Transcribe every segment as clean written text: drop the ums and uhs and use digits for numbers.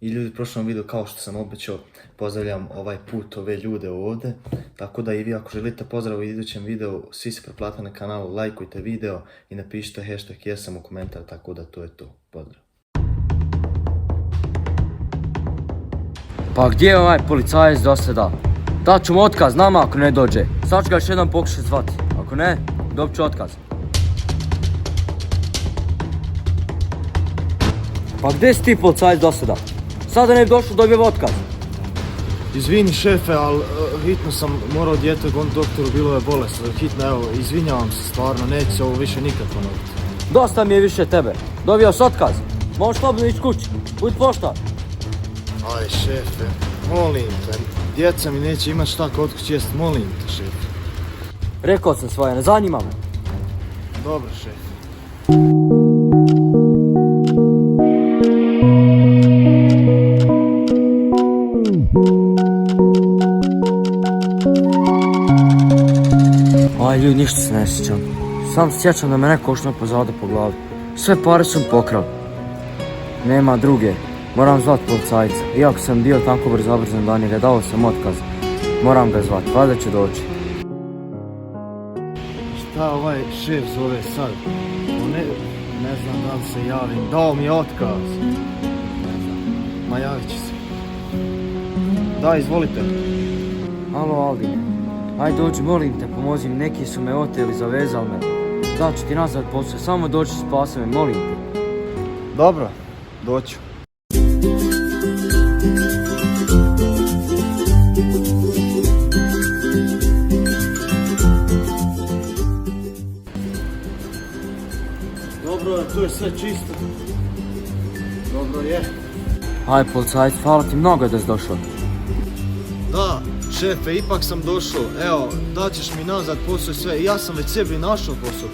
I ljudi, u prošlom videu, kao što sam obećao, pozdravljam ovaj put ove ljude ovdje. Tako da i vi ako želite pozdrav u idućem videu, svi se pretplatite na kanalu, lajkujte video i napišite hashtag jesam u komentar, tako da to je to. Pozdrav. Pa gdje je ovaj policajac do sada? Dat ću mu otkaz nama ako ne dođe. Sad ću ga još jednom pokušati zvati. Ako ne, dobit ću otkaz. Pa gdje si ti policajac do sada? Sada ne bi došao dobio otkaz. Izvini šefe, ali hitno sam morao dijete goniti doktoru, bilo je bolesno. Hitno, evo, izvinjavam se stvarno, neće se ovo više nikad ponoviti. Dosta mi je više tebe. Dobio si otkaz. Možeš slobodno ići kući. Budi poštar. Aj šefe, molim te, djeca mi neće imat šta kod kući jest, molim te šefe. Rekao sam svoje, ne zanima me. Dobro šefe. Aj ljudi, ništa se ne sjećam. Sam se sjećam da me neko ušno pozadu po glavi. Sve pare sam pokrao. Nema druge. Moram zvat policajca. Iako sam bio tako brzobrzan da njega, dao sam otkaz. Moram ga zvat, valjda će doći. Šta ovaj šef zove sad? Ne znam da li se javim, dao mi je otkaz. Ne znam, ma javit će se. Da, izvolite. Alo Aldine, aj dođi molim te, pomozi mi, neki su me oteli, zavezali me. Dat ću ti nazad posao, samo dođi spasi me, molim te. Dobro, doću. Dobro, tu je sve čisto. Dobro je. Aj policajac, hvala ti mnogo da si došao. Da, šefe, ipak sam došao. Evo, daćeš mi nazad posao i sve. Ja sam već sebi našao posao.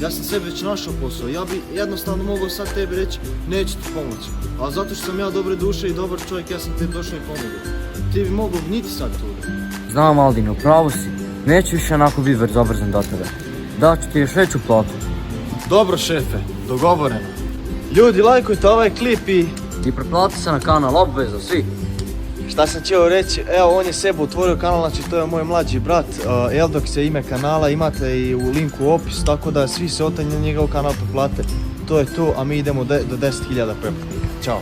Ja sam sebi već našao posao. Ja bi jednostavno mogao sad tebi reći neću ti pomoći. Ali zato što sam ja dobre duše i dobar čovjek, ja sam tebi došao i pomogao. Ti bi mogao gniti sad tu. Znam Aldine, upravo si. Neću više onako biti brzobrzan do tebe. Dat ću ti još veću platu. Dobro šefe, dogovoreno. Ljudi, lajkujte ovaj klip i pretplati se na kanal, obveza, svi. šta sam htio reći, evo on je sebe otvorio kanal, znači to je moj mlađi brat, Eldox je ime kanala, imate i u linku u opisu, tako da svi se otanj na njegov kanal pretplate. To je to, a mi idemo do 10.000 pretplatnika. Ćao.